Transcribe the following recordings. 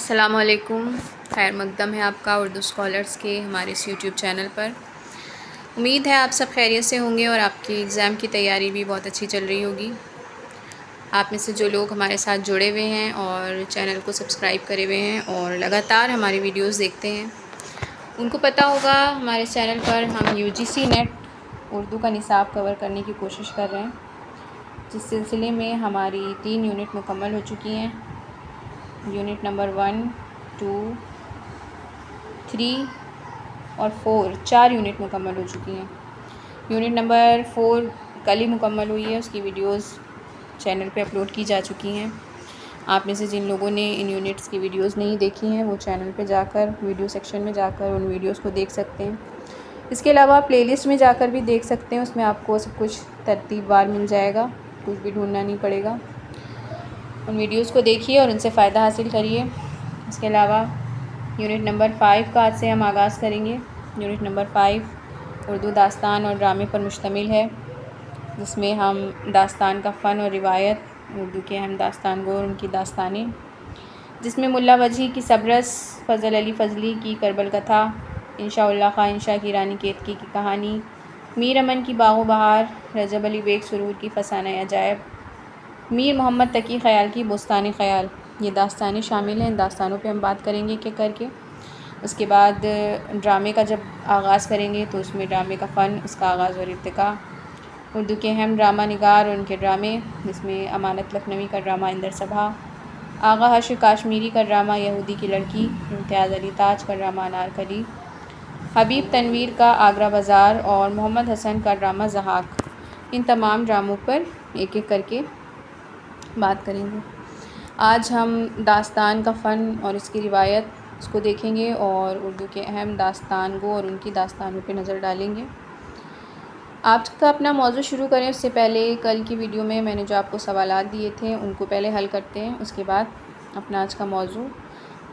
السلام علیکم، خیر مقدم ہے آپ کا اردو اسکالرس کے ہمارے اس یوٹیوب چینل پر۔ امید ہے آپ سب خیریت سے ہوں گے اور آپ کی ایگزام کی تیاری بھی بہت اچھی چل رہی ہوگی۔ آپ میں سے جو لوگ ہمارے ساتھ جڑے ہوئے ہیں اور چینل کو سبسکرائب کرے ہوئے ہیں اور لگاتار ہماری ویڈیوز دیکھتے ہیں، ان کو پتہ ہوگا ہمارے چینل پر ہم UGC نیٹ اردو کا نصاب کور کرنے کی کوشش کر رہے ہیں، جس سلسلے میں ہماری 3 یونٹ مکمل ہو چکی ہیں۔ یونٹ نمبر 1، 2، 3 اور 4، 4 یونٹ مکمل ہو چکی ہیں۔ یونٹ نمبر 4 کل ہی مکمل ہوئی ہے، اس کی ویڈیوز چینل پہ اپلوڈ کی جا چکی ہیں۔ آپ میں سے جن لوگوں نے ان یونٹس کی ویڈیوز نہیں دیکھی ہیں وہ چینل پہ جا کر ویڈیو سیکشن میں جا کر ان ویڈیوز کو دیکھ سکتے ہیں۔ اس کے علاوہ پلے لسٹ میں جا کر بھی دیکھ سکتے ہیں، اس میں آپ کو سب کچھ ترتیب وار مل جائے گا، کچھ بھی ڈھونڈنا نہیں پڑے گا۔ ان ویڈیوز کو دیکھیے اور ان سے فائدہ حاصل کریے۔ اس کے علاوہ یونٹ نمبر 5 کا آج سے ہم آغاز کریں گے۔ یونٹ نمبر 5 اردو داستان اور ڈرامے پر مشتمل ہے، جس میں ہم داستان کا فن اور روایت، اردو کے اہم داستان گو اور ان کی داستانیں، جس میں ملا وجہی کی سبرس، فضل علی فضلی کی کربل کتھا، انشاء اللہ خاں انشا کی رانی کیتکی کی کہانی، میر امن کی باغ و بہار، رجب علی بیگ سرور کی فسانہ عجائب، میر محمد تقی خیال کی بستان خیال، یہ داستانیں شامل ہیں۔ ان داستانوں پہ ہم بات کریں گے کہ کر کے اس کے بعد ڈرامے کا جب آغاز کریں گے تو اس میں ڈرامے کا فن، اس کا آغاز اور ارتقاء، اردو کے اہم ڈرامہ نگار اور ان کے ڈرامے، جس میں امانت لکھنوی کا ڈرامہ اندر صبا، آغا حشر کاشمیری کا ڈرامہ یہودی کی لڑکی، امتیاز علی تاج کا ڈرامہ انارکلی، حبیب تنویر کا آگرہ بازار اور محمد حسن کا ڈرامہ ضحاک، ان تمام ڈراموں پر ایک ایک کر کے بات کریں گے۔ آج ہم داستان کا فن اور اس کی روایت، اس کو دیکھیں گے اور اردو کے اہم داستان گو اور ان کی داستانوں پہ نظر ڈالیں گے۔ آج کا اپنا موضوع شروع کریں اس سے پہلے کل کی ویڈیو میں نے جو آپ کو سوالات دیے تھے ان کو پہلے حل کرتے ہیں، اس کے بعد اپنا آج کا موضوع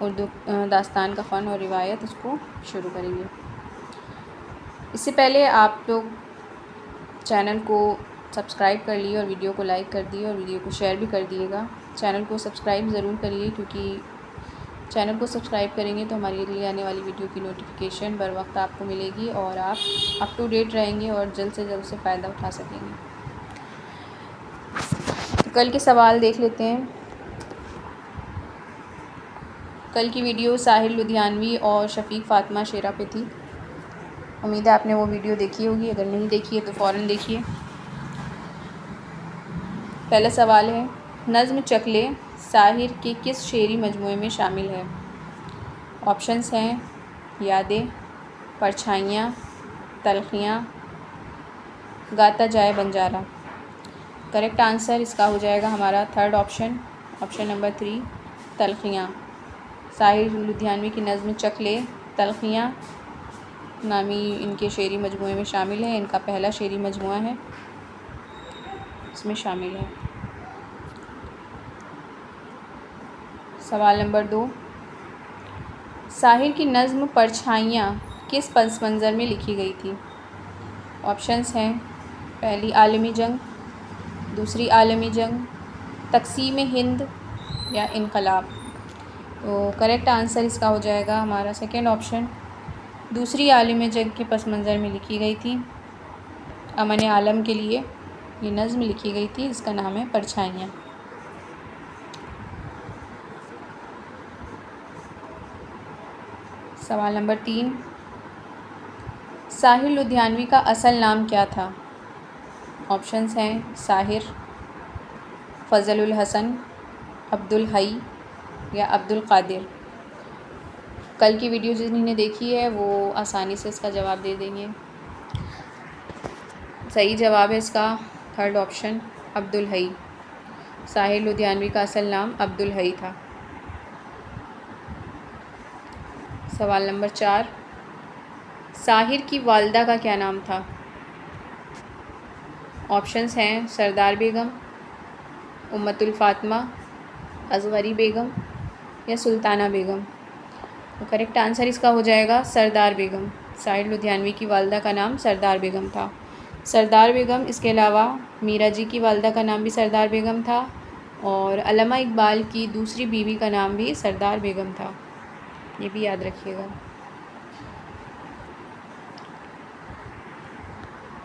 اردو داستان کا فن اور روایت اس کو شروع کریں گے۔ اس سے پہلے آپ لوگ چینل کو سبسکرائب کر لیے اور ویڈیو کو لائک کر دیے اور ویڈیو کو شیئر بھی کر دیے گا۔ چینل کو سبسکرائب ضرور کریے، کیونکہ چینل کو سبسکرائب کریں گے تو ہماری اگلی آنے والی ویڈیو کی نوٹیفیکیشن بر وقت آپ کو ملے گی اور آپ اپ ٹو ڈیٹ رہیں گے اور جلد سے جلد سے فائدہ اٹھا سکیں گے۔ تو کل کے سوال دیکھ لیتے ہیں۔ کل کی ویڈیو ساحر لدھیانوی اور شفیق فاطمہ شیرہ پہ تھی، امید ہے آپ نے وہ ویڈیو دیکھی ہوگی، اگر نہیں دیکھی ہے تو فوراً دیکھیے۔ پہلا سوال ہے، نظم چکلے ساحر کے کس شعری مجموعے میں شامل ہے؟ آپشنز ہیں یادیں، پرچھائیاں، تلخیاں، گاتا جائے بنجارا۔ کریکٹ آنسر اس کا ہو جائے گا ہمارا 3rd option number 3، تلخیاں۔ Sahir Ludhianvi کی نظم چکلے تلخیاں نامی ان کے شعری مجموعے میں شامل ہے، ان کا پہلا شعری مجموعہ ہے، اس میں شامل ہے۔ سوال نمبر 2، ساحر کی نظم پرچھائیاں کس پس منظر میں لکھی گئی تھی؟ آپشنز ہیں پہلی عالمی جنگ، دوسری عالمی جنگ، تقسیم ہند یا انقلاب۔ تو کریکٹ آنسر اس کا ہو جائے گا ہمارا 2nd آپشن، دوسری عالمی جنگ کے پس منظر میں لکھی گئی تھی، امن عالم کے لیے یہ نظم لکھی گئی تھی، اس کا نام ہے پرچھائیاں۔ سوال نمبر 3، ساحر لدھیانوی کا اصل نام کیا تھا؟ آپشنز ہیں ساحر، فضل الحسن، عبد الحی یا عبد القادر۔ کل کی ویڈیو جنہوں نے دیکھی ہے وہ آسانی سے اس کا جواب دے دیں گے۔ صحیح جواب ہے اس کا 3rd آپشن، عبد الحی۔ ساحر لدھیانوی کا اصل نام عبد الحی تھا۔ سوال نمبر 4، ساحر کی والدہ کا کیا نام تھا؟ آپشنز ہیں سردار بیگم، امت الفاطمہ، اصغری بیگم یا سلطانہ بیگم۔ تو کریکٹ آنسر اس کا ہو جائے گا سردار بیگم۔ ساحر لدھیانوی کی والدہ کا نام سردار بیگم تھا۔ سردار بیگم، اس کے علاوہ میرا جی کی والدہ کا نام بھی سردار بیگم تھا اور علامہ اقبال کی دوسری بیوی کا نام بھی سردار بیگم تھا، یہ بھی یاد رکھیے گا۔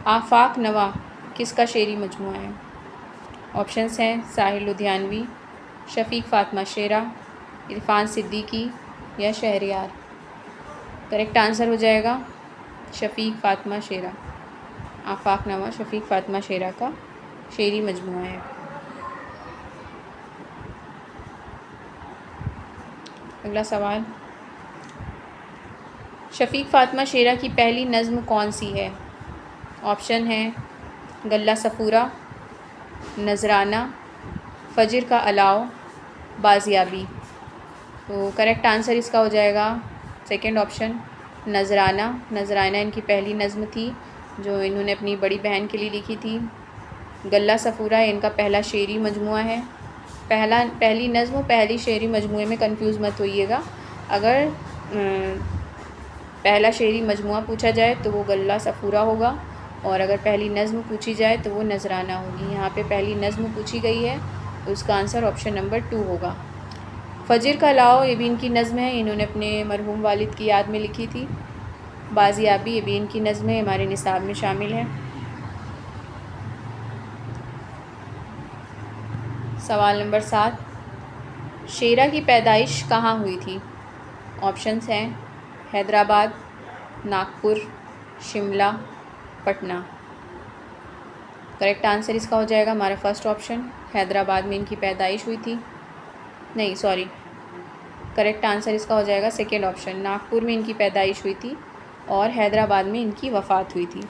آفاق نوا کس کا شعری مجموعہ ہے؟ آپشنس ہیں ساحر لدھیانوی، شفیق فاطمہ شیرہ، عرفان صدیقی یا شہریار۔ کریکٹ آنسر ہو جائے گا شفیق فاطمہ شیرہ۔ آفاق نوا شفیق فاطمہ شیرہ کا شعری مجموعہ ہے۔ اگلا سوال، شفیق فاطمہ شیرہ کی پہلی نظم کون سی ہے؟ آپشن ہیں غلہ صفورہ، نذرانہ، فجر کا الاؤ، بازیابی۔ تو کریکٹ آنسر اس کا ہو جائے گا سیکنڈ آپشن نذرانہ۔ نذرانہ ان کی پہلی نظم تھی جو انہوں نے اپنی بڑی بہن کے لیے لکھی تھی۔ غلہ صفورہ ان کا پہلا شعری مجموعہ ہے۔ پہلی نظم و پہلی شعری مجموعے میں کنفیوز مت ہوئیے گا، اگر پہلا شعری مجموعہ پوچھا جائے تو وہ غلہ صفورہ ہوگا، اور اگر پہلی نظم پوچھی جائے تو وہ نذرانہ ہوگی۔ یہاں پہ پہلی نظم پوچھی گئی ہے تو اس کا آنسر آپشن نمبر 2 ہوگا۔ فجر کا الاؤ یہ بھی ان کی نظم ہے، انہوں نے اپنے مرحوم والد کی یاد میں لکھی تھی۔ بازیابی یہ بھی ان کی نظم ہے، ہمارے نصاب میں شامل ہے۔ سوال نمبر 7، شیرہ کی پیدائش کہاں ہوئی تھی؟ آپشنس ہیں حیدرآباد، ناگپور، شملہ، پٹنہ۔ کریکٹ آنسر اس کا ہو جائے گا ہمارا فرسٹ آپشن، حیدرآباد میں ان کی پیدائش ہوئی تھی۔ نہیں سوری، کریکٹ آنسر اس کا ہو جائے گا سیکنڈ آپشن، ناگپور میں ان کی پیدائش ہوئی تھی اور حیدرآباد میں ان کی وفات ہوئی تھی۔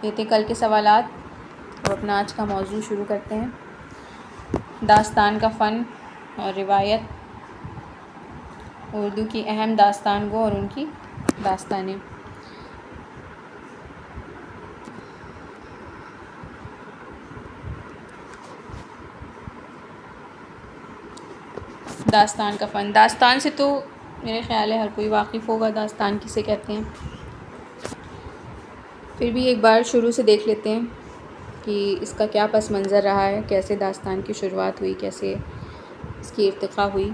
یہ تھے کل کے سوالات، اور اپنا آج کا موضوع شروع کرتے ہیں۔ داستان کا فن اور روایت، اردو کی اہم داستان گو اور ان کی داستانیں۔ داستان کا فن، داستان سے تو میرے خیال ہے ہر کوئی واقف ہوگا، داستان کسے کہتے ہیں۔ پھر بھی ایک بار شروع سے دیکھ لیتے ہیں کہ اس کا کیا پس منظر رہا ہے، کیسے داستان کی شروعات ہوئی، کیسے اس کی ارتقاء ہوئی۔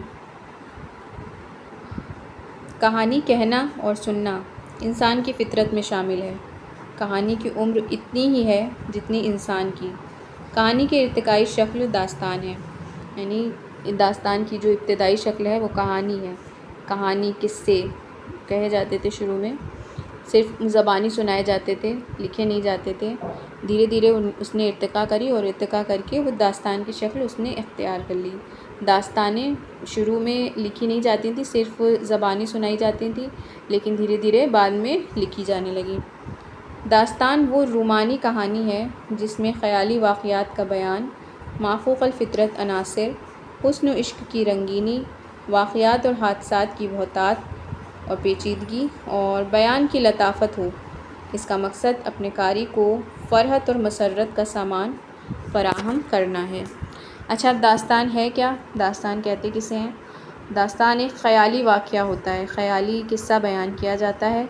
کہانی کہنا اور سننا انسان کی فطرت میں شامل ہے۔ کہانی کی عمر اتنی ہی ہے جتنی انسان کی۔ کہانی کی ارتقائی شکل داستان ہے، یعنی داستان کی جو ابتدائی شکل ہے وہ کہانی ہے۔ کہانی قصے کہے جاتے تھے شروع میں، صرف زبانی سنائے جاتے تھے، لکھے نہیں جاتے تھے۔ دھیرے دھیرے اس نے ارتقاء کری اور ارتقاء کر کے وہ داستان کی شکل اس نے اختیار کر لی۔ داستانیں شروع میں لکھی نہیں جاتی تھیں، صرف زبانی سنائی جاتی تھیں، لیکن دھیرے دھیرے بعد میں لکھی جانے لگیں۔ داستان وہ رومانی کہانی ہے جس میں خیالی واقعات کا بیان، مافوق الفطرت عناصر، حسن و عشق کی رنگینی، واقعات اور حادثات کی بہتات اور پیچیدگی اور بیان کی لطافت ہو۔ اس کا مقصد اپنے قاری کو فرحت اور مسرت کا سامان فراہم کرنا ہے۔ اچھا، داستان ہے کیا؟ داستان کہتے کسے ہیں؟ داستان ایک خیالی واقعہ ہوتا ہے، خیالی قصہ بیان کیا جاتا ہے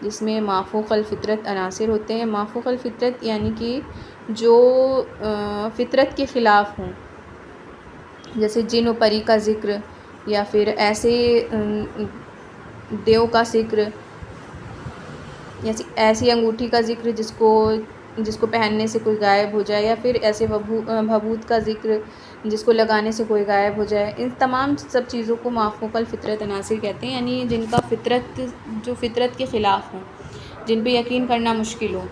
جس میں مافوق الفطرت عناصر ہوتے ہیں۔ مافوق الفطرت یعنی کہ جو فطرت کے خلاف ہوں، جیسے جن و پری کا ذکر، یا پھر ایسے دیو کا ذکر، ایسی انگوٹھی کا ذکر جس کو پہننے سے کوئی غائب ہو جائے، یا پھر ایسے بھبوت کا ذکر جس کو لگانے سے کوئی غائب ہو جائے۔ ان تمام سب چیزوں کو مافوق الفطرت عناصر کہتے ہیں، یعنی جن کا فطرت کے خلاف ہوں، جن پہ یقین کرنا مشکل ہو۔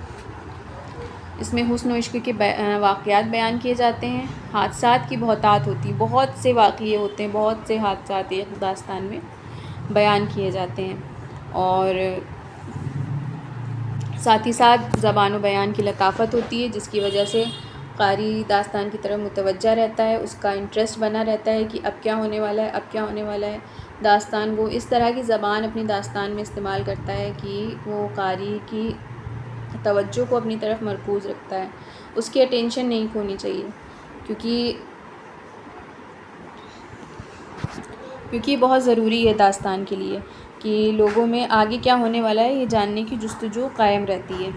اس میں حسن و عشق کے واقعات بیان کیے جاتے ہیں، حادثات کی بہتات ہوتی، بہت سے واقعے ہوتے ہیں، بہت سے حادثات ایک داستان میں بیان کیے جاتے ہیں، اور ساتھ ہی ساتھ زبان و بیان کی لطافت ہوتی ہے جس کی وجہ سے قاری داستان کی طرف متوجہ رہتا ہے، اس کا انٹرسٹ بنا رہتا ہے کہ اب کیا ہونے والا ہے، اب کیا ہونے والا ہے۔ داستان وہ اس طرح کی زبان اپنی داستان میں استعمال کرتا ہے کہ وہ قاری کی توجہ کو اپنی طرف مرکوز رکھتا ہے، اس کی اٹینشن نہیں کھونی چاہیے، کیونکہ یہ بہت ضروری ہے داستان کے لیے کہ لوگوں میں آگے کیا ہونے والا ہے یہ جاننے کی جستجو قائم رہتی ہے۔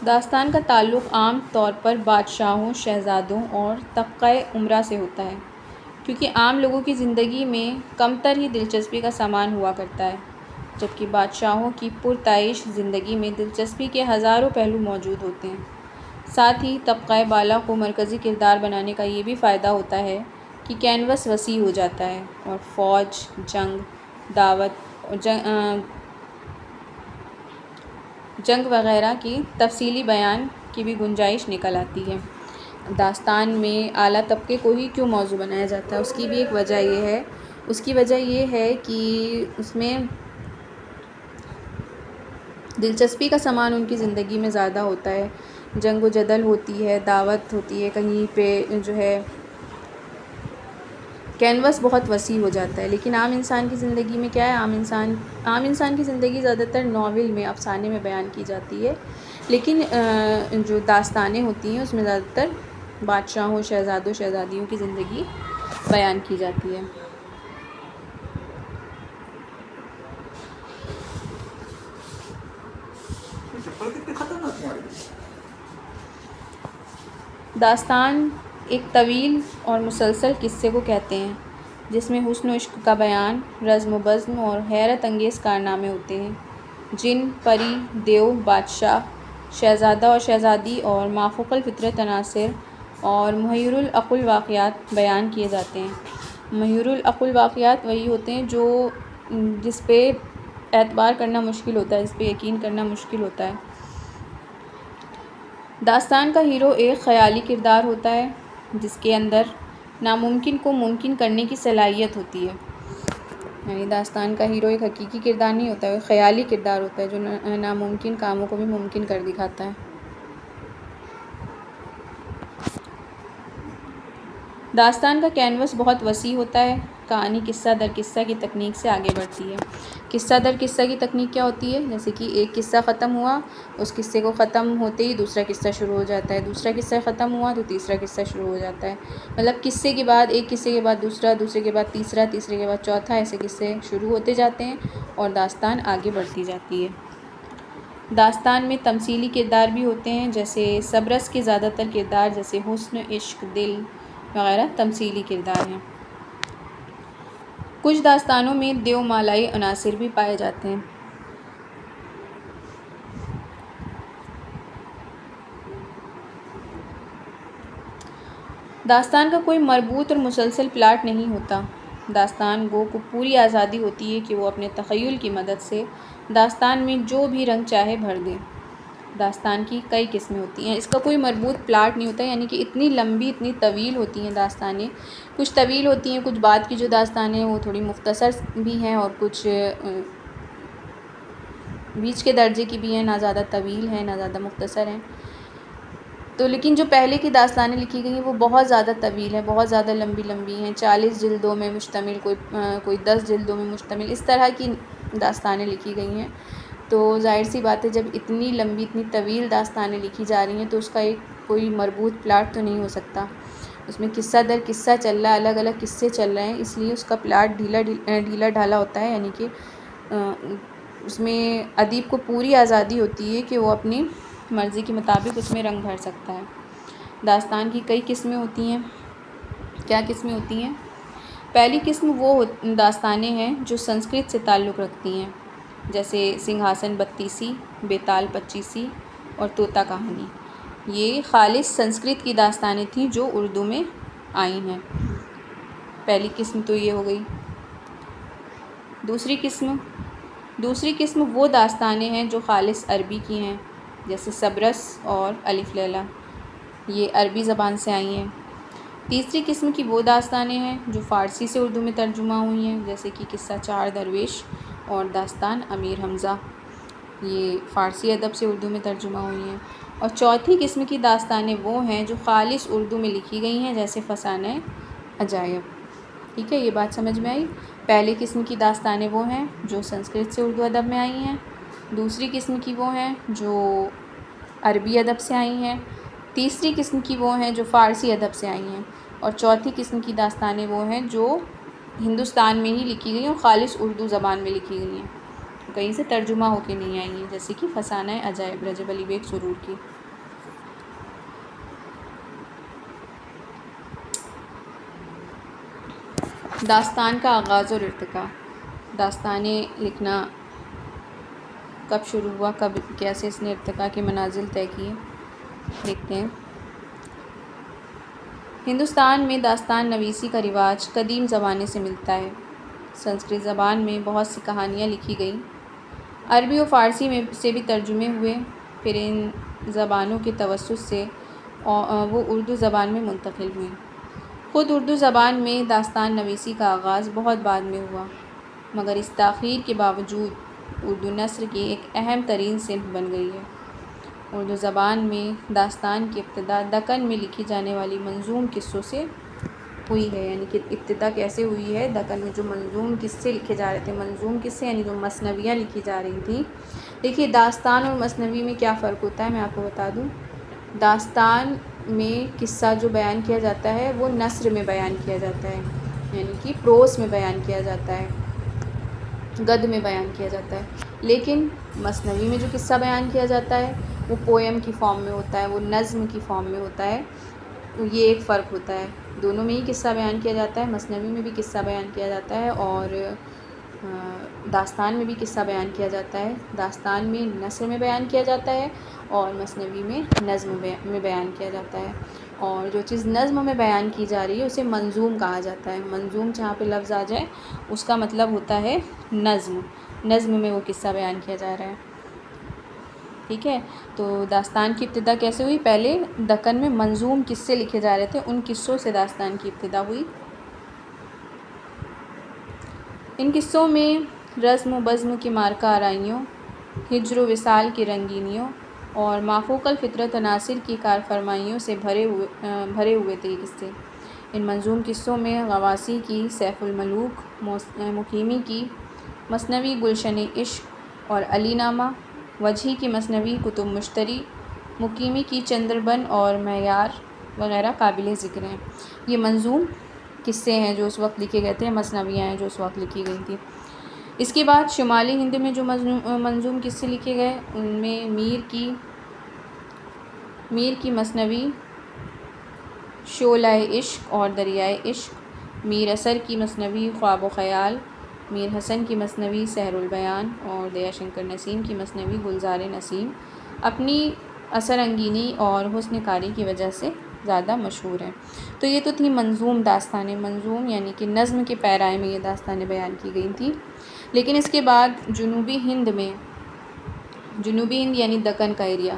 داستان کا تعلق عام طور پر بادشاہوں، شہزادوں اور طبقۂ امرا سے ہوتا ہے، کیونکہ عام لوگوں کی زندگی میں کم تر ہی دلچسپی کا سامان ہوا کرتا ہے، جبکہ بادشاہوں کی پرتعیش زندگی میں دلچسپی کے ہزاروں پہلو موجود ہوتے ہیں۔ ساتھ ہی طبقۂ بالا کو مرکزی کردار بنانے کا یہ بھی فائدہ ہوتا ہے کہ کینوس وسیع ہو جاتا ہے اور فوج، جنگ وغیرہ کی تفصیلی بیان کی بھی گنجائش نکل آتی ہے۔ داستان میں اعلیٰ طبقے کو ہی کیوں موضوع بنایا جاتا ہے؟ اس کی بھی ایک وجہ یہ ہے کہ اس میں دلچسپی کا سامان ان کی زندگی میں زیادہ ہوتا ہے، جنگ و جدل ہوتی ہے، دعوت ہوتی ہے، کہیں پہ جو ہے کینوس بہت وسیع ہو جاتا ہے۔ لیکن عام انسان کی زندگی میں کیا ہے؟ عام انسان کی زندگی زیادہ تر ناول میں، افسانے میں بیان کی جاتی ہے، لیکن جو داستانیں ہوتی ہیں اس میں زیادہ تر بادشاہوں، شہزادوں، شہزادیوں کی زندگی بیان کی جاتی ہے۔ داستان ایک طویل اور مسلسل قصے کو کہتے ہیں جس میں حسن و عشق کا بیان، رزم و بزم اور حیرت انگیز کارنامے ہوتے ہیں۔ جن، پری، دیو، بادشاہ، شہزادہ اور شہزادی اور مافوق الفطرت عناصر اور محیر العقول واقعات بیان کیے جاتے ہیں۔ محیر العقول واقعات وہی ہوتے ہیں جس پہ اعتبار کرنا مشکل ہوتا ہے، جس پہ یقین کرنا مشکل ہوتا ہے۔ داستان کا ہیرو ایک خیالی کردار ہوتا ہے جس کے اندر ناممکن کو ممکن کرنے کی صلاحیت ہوتی ہے۔ یعنی داستان کا ہیرو ایک حقیقی کردار نہیں ہوتا ہے، ایک خیالی کردار ہوتا ہے جو ناممکن کاموں کو بھی ممکن کر دکھاتا ہے۔ داستان کا کینوس بہت وسیع ہوتا ہے۔ کہانی قصہ در قصہ کی تکنیک سے آگے بڑھتی ہے۔ قصہ در قصہ کی تکنیک کیا ہوتی ہے؟ جیسے کہ ایک قصہ ختم ہوا، اس قصے کو ختم ہوتے ہی دوسرا قصہ شروع ہو جاتا ہے، دوسرا قصہ ختم ہوا تو تیسرا قصہ شروع ہو جاتا ہے۔ مطلب قصے کے بعد ایک قصے کے بعد دوسرا، دوسرے کے بعد تیسرا، تیسرے کے بعد چوتھا، ایسے قصے شروع ہوتے جاتے ہیں اور داستان آگے بڑھتی جاتی ہے۔ داستان میں تمثیلی کردار بھی ہوتے ہیں، جیسے سبرس کے زیادہ تر کردار جیسے حسن، عشق، دل وغیرہ تمثیلی کردار ہیں۔ کچھ داستانوں میں دیو مالائی عناصر بھی پائے جاتے ہیں۔ داستان کا کوئی مربوط اور مسلسل پلاٹ نہیں ہوتا۔ داستان گو کو پوری آزادی ہوتی ہے کہ وہ اپنے تخیل کی مدد سے داستان میں جو بھی رنگ چاہے بھر دے۔ داستان کی کئی قسمیں ہوتی ہیں، اس کا کوئی مربوط پلاٹ نہیں ہوتا، یعنی کہ اتنی لمبی، اتنی طویل ہوتی ہیں داستانیں۔ کچھ طویل ہوتی ہیں، کچھ بعد کی جو داستانیں ہیں وہ تھوڑی مختصر بھی ہیں اور کچھ بیچ کے درجے کی بھی ہیں، نہ زیادہ طویل ہیں نہ زیادہ مختصر ہیں۔ تو لیکن جو پہلے کی داستانیں لکھی گئی ہیں وہ بہت زیادہ طویل ہیں، بہت زیادہ لمبی لمبی ہیں، 40 جلدوں میں مشتمل، کوئی 10 جلدوں میں مشتمل، اس طرح کی داستانیں لکھی گئی ہیں۔ تو ظاہر سی بات ہے جب اتنی لمبی، اتنی طویل داستانیں لکھی جا رہی ہیں تو اس کا کوئی مربوط پلاٹ تو نہیں ہو سکتا۔ اس میں قصہ در قصہ چل رہا ہے، الگ الگ قصے چل رہے ہیں، اس لیے اس کا پلاٹ ڈھیلا ڈھالا ہوتا ہے، یعنی کہ اس میں ادیب کو پوری آزادی ہوتی ہے کہ وہ اپنی مرضی کے مطابق اس میں رنگ بھر سکتا ہے۔ داستان کی کئی قسمیں ہوتی ہیں۔ کیا قسمیں ہوتی ہیں؟ پہلی قسم وہ داستانیں ہیں جو سنسکرت سے تعلق رکھتی ہیں، جیسے سنگھاسن بتیسی، بیتال پچیسی اور طوطا کہانی۔ یہ خالص سنسکرت کی داستانیں تھیں جو اردو میں آئی ہیں۔ پہلی قسم تو یہ ہو گئی۔ دوسری قسم وہ داستانیں ہیں جو خالص عربی کی ہیں، جیسے سبرس اور الف لیلا، یہ عربی زبان سے آئی ہیں۔ تیسری قسم کی وہ داستانیں ہیں جو فارسی سے اردو میں ترجمہ ہوئی ہیں، جیسے کہ قصہ چار درویش اور داستان امیر حمزہ، یہ فارسی ادب سے اردو میں ترجمہ ہوئی ہیں۔ اور چوتھی قسم کی داستانیں وہ ہیں جو خالص اردو میں لکھی گئی ہیں، جیسے فسانہ عجائب۔ ٹھیک ہے، یہ بات سمجھ میں آئی؟ پہلی قسم کی داستانیں وہ ہیں جو سنسکرت سے اردو ادب میں آئی ہیں، دوسری قسم کی وہ ہیں جو عربی ادب سے آئی ہیں، تیسری قسم کی وہ ہیں جو فارسی ادب سے آئی ہیں، اور چوتھی قسم کی داستانیں وہ ہیں جو ہندوستان میں ہی لکھی گئی ہیں اور خالص اردو زبان میں لکھی گئی ہیں۔ کہیں سے ترجمہ ہو کے نہیں آئی ہیں، جیسے کہ فسانہ عجائب رجب علی بیگ سرور کی۔ داستان کا آغاز اور ارتقاء۔ داستانیں لکھنا کب شروع ہوا، کب کیسے اس نے ارتقاء کے منازل طے کیے، دیکھتے ہیں۔ ہندوستان میں داستان نویسی کا رواج قدیم زمانے سے ملتا ہے۔ سنسکرت زبان میں بہت سی کہانیاں لکھی گئیں، عربی و فارسی میں سے بھی ترجمے ہوئے، پھر ان زبانوں کے توسط سے وہ اردو زبان میں منتقل ہوئیں۔ خود اردو زبان میں داستان نویسی کا آغاز بہت بعد میں ہوا، مگر اس تاخیر کے باوجود اردو نثر کی ایک اہم ترین صنف بن گئی ہے۔ اردو زبان میں داستان کی ابتدا دکن میں لکھی جانے والی منظوم قصوں سے ہوئی ہے، یعنی کہ ابتدا کیسے ہوئی ہے؟ دکن میں جو منظوم قصے لکھے جا رہے تھے، منظوم قصے یعنی جو مثنویاں لکھی جا رہی تھیں۔ دیکھیے داستان اور مثنوی میں کیا فرق ہوتا ہے، میں آپ کو بتا دوں۔ داستان میں قصہ جو بیان کیا جاتا ہے وہ نثر میں بیان کیا جاتا ہے، یعنی کہ پروس میں بیان کیا جاتا ہے، گد میں بیان کیا جاتا ہے۔ لیکن مثنوی میں جو قصہ بیان کیا جاتا ہے وہ پویم کی فارم میں ہوتا ہے، وہ نظم کی فارم میں ہوتا ہے۔ تو یہ ایک فرق ہوتا ہے، دونوں میں ہی قصہ بیان کیا جاتا ہے، مثنوی میں بھی قصہ بیان کیا جاتا ہے اور داستان میں بھی قصہ بیان کیا جاتا ہے۔ داستان میں نثر میں بیان کیا جاتا ہے اور مثنوی میں نظم میں بیان کیا جاتا ہے، اور جو چیز نظم میں بیان کی جا رہی ہے اسے منظوم کہا جاتا ہے۔ منظوم جہاں پہ لفظ آ جائے اس کا مطلب ہوتا ہے نظم، نظم میں وہ قصہ بیان کیا جا رہا ہے، ٹھیک ہے۔ تو داستان کی ابتدا کیسے ہوئی؟ پہلے دکن میں منظوم قصے لکھے جا رہے تھے، ان قصوں سے داستان کی ابتدا ہوئی۔ ان قصوں میں رسم و بزم کی مارکہ آرائیوں، ہجر و وصال کی رنگینیوں اور مافوق الفطرت عناصر کی کارفرمائیوں سے بھرے ہوئے تھے یہ قصے۔ ان منظوم قصوں میں غواصی کی سیف الملوک، مقیمی کی مثنوی گلشن عشق اور علی نامہ، وجہی کی مثنوی کتب مشتری، مقیمی کی چندربن اور معیار وغیرہ قابل ذکر ہیں۔ یہ منظوم قصے ہیں جو اس وقت لکھے گئے تھے، مثنویاں ہیں جو اس وقت لکھی گئی تھیں۔ اس کے بعد شمالی ہند میں جو منظوم قصے لکھے گئے ان میں میر کی مثنوی شعلۂ عشق اور دریائے عشق، میر اثر کی مثنوی خواب و خیال، میر حسن کی مثنوی سحر البیان اور دیا شنکر نسیم کی مثنوی گلزار نسیم اپنی اثر انگیزی اور حسن کاری کی وجہ سے زیادہ مشہور ہیں۔ تو یہ تو تھی منظوم داستانیں، منظوم یعنی کہ نظم کے پیرائے میں یہ داستانیں بیان کی گئی تھیں۔ لیکن اس کے بعد جنوبی ہند یعنی دکن کا ایریا،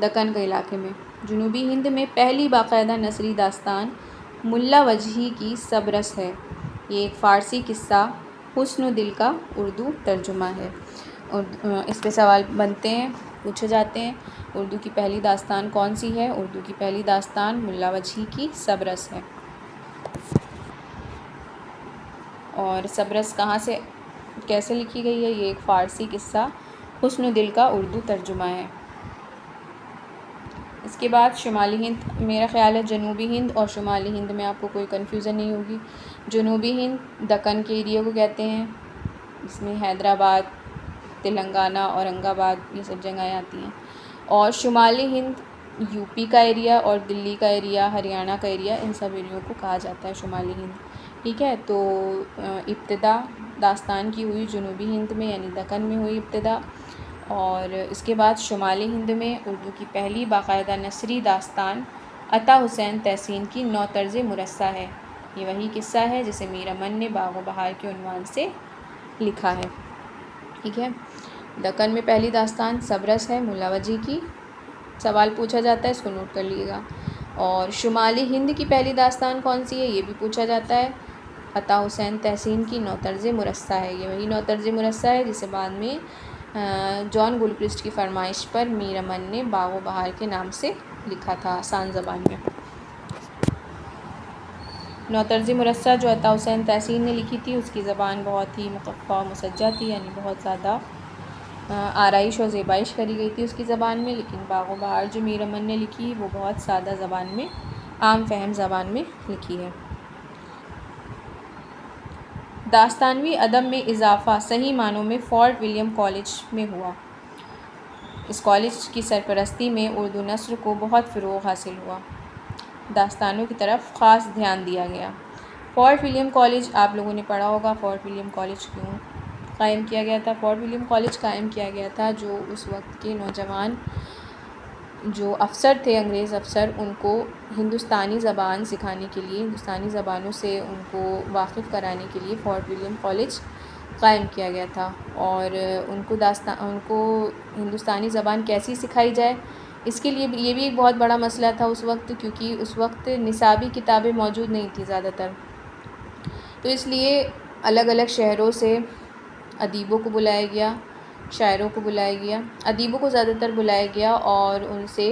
دکن کے علاقے میں، جنوبی ہند میں پہلی باقاعدہ نثری داستان ملا وجہی کی سبرس ہے۔ یہ ایک فارسی قصہ حسن و دل کا اردو ترجمہ ہے۔ اور اس پہ سوال بنتے ہیں، پوچھے جاتے ہیں، اردو کی پہلی داستان کون سی ہے؟ اردو کی پہلی داستان ملا وجہی کی سبرس ہے۔ اور سبرس کہاں سے کیسے لکھی گئی ہے؟ یہ ایک فارسی قصہ حسن و دل کا اردو ترجمہ ہے۔ اس کے بعد شمالی ہند، میرا خیال ہے جنوبی ہند اور شمالی ہند میں آپ کو کوئی کنفیوژن نہیں ہوگی۔ جنوبی ہند دکن کے ایریا کو کہتے ہیں، اس میں حیدرآباد، تلنگانہ، اورنگ آباد یہ سب جگہیں آتی ہیں، اور شمالی ہند یو پی کا ایریا اور دلی کا ایریا، ہریانہ کا ایریا، ان سب ایریوں کو کہا جاتا ہے شمالی ہند، ٹھیک ہے۔ تو ابتدا داستان کی ہوئی جنوبی ہند میں یعنی دکن میں ہوئی ابتدا، اور اس کے بعد شمالی ہند میں اردو کی پہلی باقاعدہ نثری داستان عطا حسین تحسین کی نو طرز مرصع ہے۔ یہ وہی قصہ ہے جسے میر امن نے باغ و بہار کے عنوان سے لکھا ہے، ٹھیک ہے۔ دکن میں پہلی داستان سبرس ہے ملا وجہی کی، سوال پوچھا جاتا ہے، اس کو نوٹ کر لیے گا۔ اور شمالی ہند کی پہلی داستان کون سی ہے یہ بھی پوچھا جاتا ہے، عطا حسین تحسین کی نو طرز مرصع ہے۔ یہ وہی نو طرز مرصع ہے جسے بعد میں جان گلکرسٹ کی فرمائش پر میر امن نے باغ و بہار کے نام سے لکھا تھا آسان زبان میں۔ نو طرز مرصع جو عطا حسین تحسین نے لکھی تھی اس کی زبان بہت ہی مقفع و مسجع تھی، یعنی بہت زیادہ آرائش اور زیبائش کری گئی تھی اس کی زبان میں، لیکن باغ و بہار جو میر امن نے لکھی وہ بہت سادہ زبان میں، عام فہم زبان میں لکھی ہے۔ داستانوی ادب میں اضافہ صحیح معنوں میں فورٹ ولیم کالج میں ہوا۔ اس کالج کی سرپرستی میں اردو نثر کو بہت فروغ حاصل ہوا۔ داستانوں کی طرف خاص دھیان دیا گیا۔ فورٹ ولیم کالج آپ لوگوں نے پڑھا ہوگا، فورٹ ولیم کالج کیوں قائم کیا گیا تھا؟ فورٹ ولیم کالج قائم کیا گیا تھا جو اس وقت کے نوجوان جو افسر تھے، انگریز افسر، ان کو ہندوستانی زبان سکھانے کے لیے، ہندوستانی زبانوں سے ان کو واقف کرانے کے لیے فورٹ ولیم کالج قائم کیا گیا تھا۔ اور ان کو ہندوستانی زبان کیسی سکھائی جائے، اس کے لیے یہ بھی ایک بہت بڑا مسئلہ تھا اس وقت، کیونکہ اس وقت نصابی کتابیں موجود نہیں تھیں زیادہ تر، تو اس لیے الگ الگ شہروں سے ادیبوں کو بلایا گیا، شاعروں کو بلایا گیا، ادیبوں کو زیادہ تر بلایا گیا اور ان سے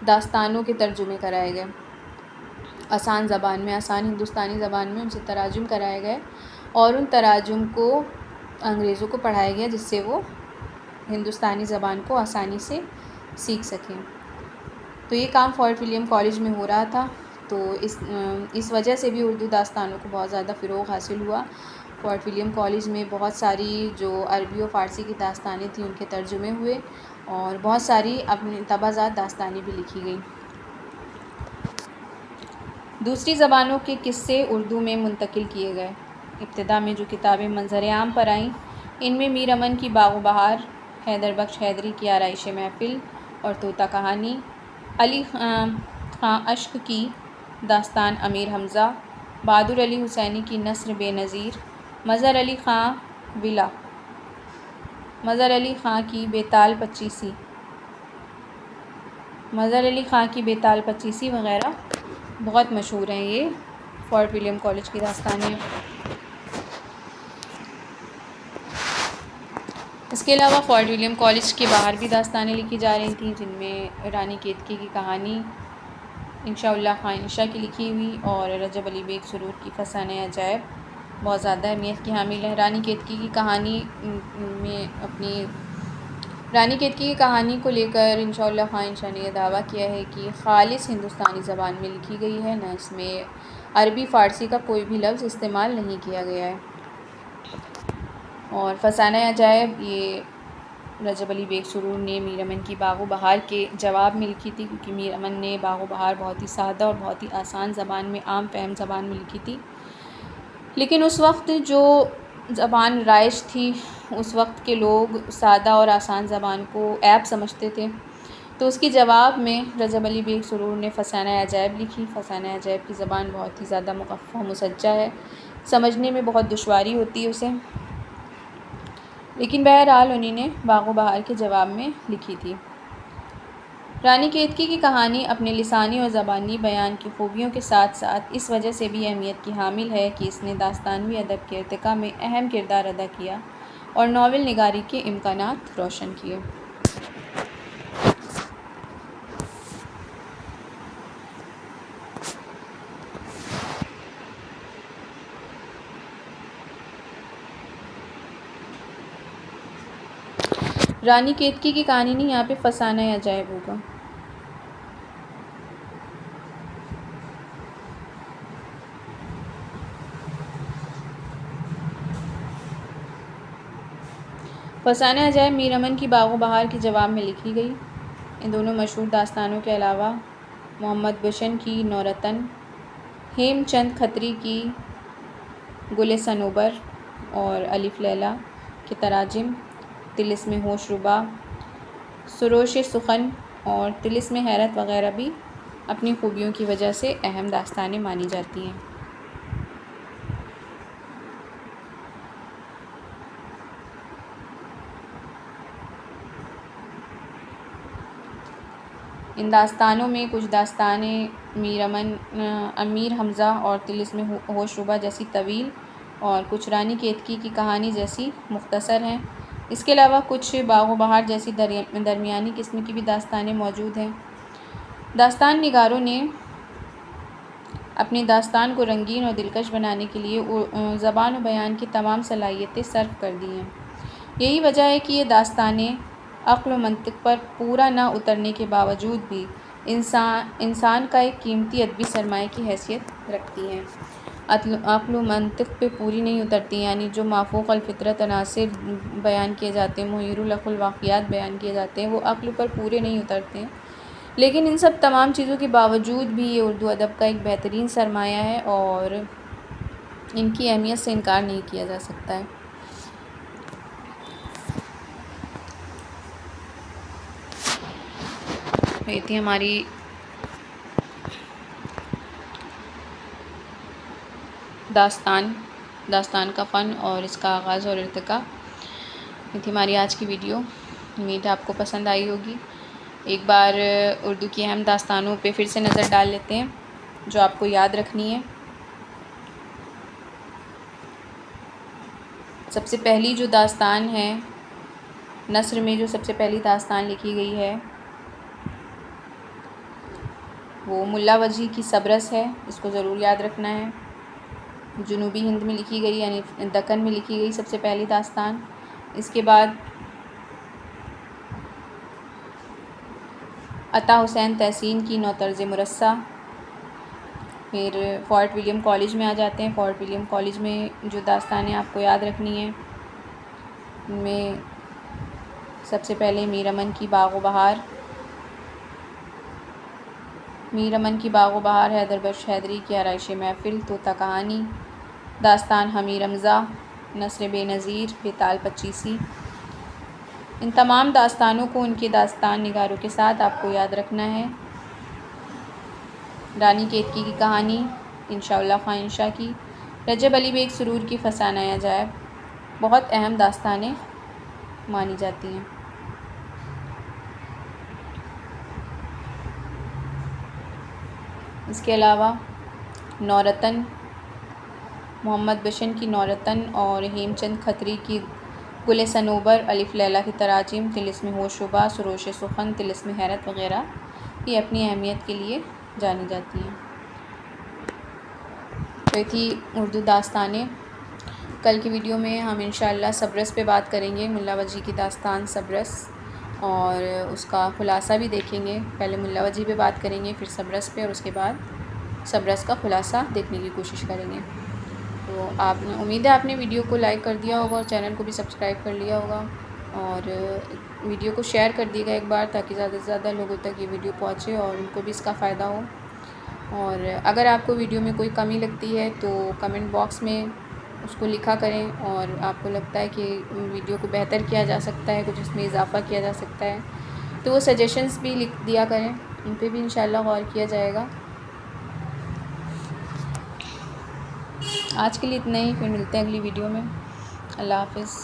داستانوں کے ترجمے کرائے گئے، آسان زبان میں، آسان ہندوستانی زبان میں ان سے تراجم کرائے گئے، اور ان تراجم کو انگریزوں کو پڑھایا گیا جس سے وہ ہندوستانی زبان کو آسانی سے سیکھ سکیں۔ تو یہ کام فورٹ ولیم کالج میں ہو رہا تھا، تو اس وجہ سے بھی اردو داستانوں کو بہت زیادہ فروغ حاصل ہوا۔ فورٹ ولیم کالج میں بہت ساری جو عربی و فارسی کی داستانیں تھیں ان کے ترجمے ہوئے، اور بہت ساری اپنی طبعزات داستانیں بھی لکھی گئیں۔ دوسری زبانوں کے قصے اردو میں منتقل کیے گئے۔ ابتدا میں جو کتابیں منظر عام پر آئیں، ان میں میر امن کی باغ و بہار، حیدر بخش حیدری کی آرائش محفل اور طوطا کہانی، علی خاں اشک کی داستان امیر حمزہ، بہادر علی حسینی کی نثر بے نظیر، مظہر علی خاں ولا، مظہر علی خاں کی بیتال پچیسی وغیرہ بہت مشہور ہیں یہ فورٹ ولیم کالج کی داستانیں۔ اس کے علاوہ فورٹ ولیم کالج کے باہر بھی داستانیں لکھی جا رہی تھیں، جن میں رانی کیتکی کی کہانی انشاء اللہ خان انشا کی لکھی ہوئی، اور رجب علی بیگ سرور کی فسانہ عجائب بہت زیادہ اہمیت کی حامل ہے۔ رانی کیتکی کی کہانی کو لے کر انشاء اللہ خان انشا نے یہ دعویٰ کیا ہے کہ خالص ہندوستانی زبان میں لکھی گئی ہے، نہ اس میں عربی فارسی کا کوئی بھی لفظ استعمال نہیں کیا گیا ہے۔ اور فسانہ عجائب یہ رجب علی بیگ سرور نے میر امن کی باغ و بہار کے جواب میں لکھی تھی، کیونکہ میر امن نے باغ و بہار بہت ہی سادہ اور بہت ہی آسان زبان میں، عام فہم زبان میں لکھی تھی، لیکن اس وقت جو زبان رائج تھی، اس وقت کے لوگ سادہ اور آسان زبان کو عیب سمجھتے تھے، تو اس کے جواب میں رجب علی بیگ سرور نے فسانہ عجائب لکھی۔ فسانہ عجائب کی زبان بہت ہی زیادہ مقفع و مسجع ہے، سمجھنے میں بہت دشواری ہوتی ہے اسے، لیکن بہرحال انہی نے باغ و بہار کے جواب میں لکھی تھی۔ رانی کیتکی کی کہانی اپنے لسانی اور زبانی بیان کی خوبیوں کے ساتھ ساتھ اس وجہ سے بھی اہمیت کی حامل ہے کہ اس نے داستانوی ادب کے ارتقاء میں اہم کردار ادا کیا اور ناول نگاری کے امکانات روشن کیے۔ رانی کیتکی کی کہانی نہیں، یہاں پہ فسانہ عجائب ہوگا۔ فسانہ عجائب میر امن کی باغ و بہار کے جواب میں لکھی گئی۔ ان دونوں مشہور داستانوں کے علاوہ محمد بشن کی نورتن، ہیم چند کھتری کی گل صنوبر اور الف لیلا کے تراجم، طلسم ہوش ربا، سروش سخن اور طلسم حیرت وغیرہ بھی اپنی خوبیوں کی وجہ سے اہم داستانیں مانی جاتی ہیں۔ ان داستانوں میں کچھ داستانیں امیر حمزہ اور طلسم ہوش ربا جیسی طویل، اور کچھ رانی کیتکی کی کہانی جیسی مختصر ہیں۔ اس کے علاوہ کچھ باغ و بہار جیسی درمیانی قسم کی بھی داستانیں موجود ہیں۔ داستان نگاروں نے اپنی داستان کو رنگین اور دلکش بنانے کے لیے زبان و بیان کی تمام صلاحیتیں صرف کر دی ہیں۔ یہی وجہ ہے کہ یہ داستانیں عقل و منطق پر پورا نہ اترنے کے باوجود بھی انسان کا ایک قیمتی ادبی سرمایہ کی حیثیت رکھتی ہیں۔ عقل و منطق پہ پوری نہیں اترتی، یعنی جو مافوق الفطرت عناصر بیان کیے جاتے ہیں، محیر العقل واقعات بیان کیے جاتے ہیں، وہ عقل پر پورے نہیں اترتے ہیں۔ لیکن ان سب تمام چیزوں کے باوجود بھی یہ اردو ادب کا ایک بہترین سرمایہ ہے اور ان کی اہمیت سے انکار نہیں کیا جا سکتا ہے۔ یہ تھی ہماری داستان کا فن اور اس کا آغاز اور ارتقاء۔ یہ تھی ہماری آج کی ویڈیو، امید ہے آپ کو پسند آئی ہوگی۔ ایک بار اردو کی اہم داستانوں پہ پھر سے نظر ڈال لیتے ہیں جو آپ کو یاد رکھنی ہے۔ سب سے پہلی جو داستان ہے، نثر میں جو سب سے پہلی داستان لکھی گئی ہے وہ ملا وجہی کی سبرس ہے، اس کو ضرور یاد رکھنا ہے۔ جنوبی ہند میں لکھی گئی، یعنی دکن میں لکھی گئی سب سے پہلی داستان۔ اس کے بعد عطا حسین تحسین کی نو طرز مرصع۔ پھر فورٹ ولیم کالج میں آ جاتے ہیں۔ فورٹ ولیم کالج میں جو داستانیں آپ کو یاد رکھنی ہیں، ان میں سب سے پہلے میر امن کی باغ و بہار۔ میر امن کی باغ و بہار، حیدر بخش حیدری کی آرائش محفل، طوطا کہانی، داستان حمیر حمزہ، نثر بے نظیر، بیتال پچیسی۔ ان تمام داستانوں کو ان کے داستان نگاروں کے ساتھ آپ کو یاد رکھنا ہے۔ رانی کیتکی کی کہانی، انشاءاللہ خواں انشا کی، رجب علی بیگ سرور کی فسانہ عجائب، بہت اہم داستانیں مانی جاتی ہیں۔ اس کے علاوہ نورتن، محمد بشن کی نورتن اور ہیم چند کھتری کی گل صنوبر، الف لیلہ کی تراجم، طلسم ہوش و با، سروش سخن، طلسم حیرت وغیرہ یہ اپنی اہمیت کے لیے جانی جاتی ہیں۔ تو یہ تھی اردو داستانیں۔ کل کی ویڈیو میں ہم انشاءاللہ سبرس پہ بات کریں گے، ملا وجہی کی داستان سبرس، اور اس کا خلاصہ بھی دیکھیں گے۔ پہلے ملا وجہی پہ بات کریں گے، پھر سبرس پہ، اور اس کے بعد سبرس کا خلاصہ دیکھنے کی کوشش کریں گے۔ تو امید ہے آپ نے ویڈیو کو لائک کر دیا ہوگا اور چینل کو بھی سبسکرائب کر لیا ہوگا، اور ویڈیو کو شیئر کر دیے گا ایک بار، تاکہ زیادہ سے زیادہ لوگوں تک یہ ویڈیو پہنچے اور ان کو بھی اس کا فائدہ ہو۔ اور اگر آپ کو ویڈیو میں کوئی کمی لگتی ہے تو کمنٹ باکس میں اس کو لکھا کریں، اور آپ کو لگتا ہے کہ ویڈیو کو بہتر کیا جا سکتا ہے، کچھ اس میں اضافہ کیا جا سکتا ہے، تو وہ سجیشنز بھی لکھ دیا کریں، ان پہ بھی انشاءاللہ غور کیا جائے گا۔ آج کے لیے اتنا ہی، پھر ملتے ہیں اگلی ویڈیو میں۔ اللہ حافظ۔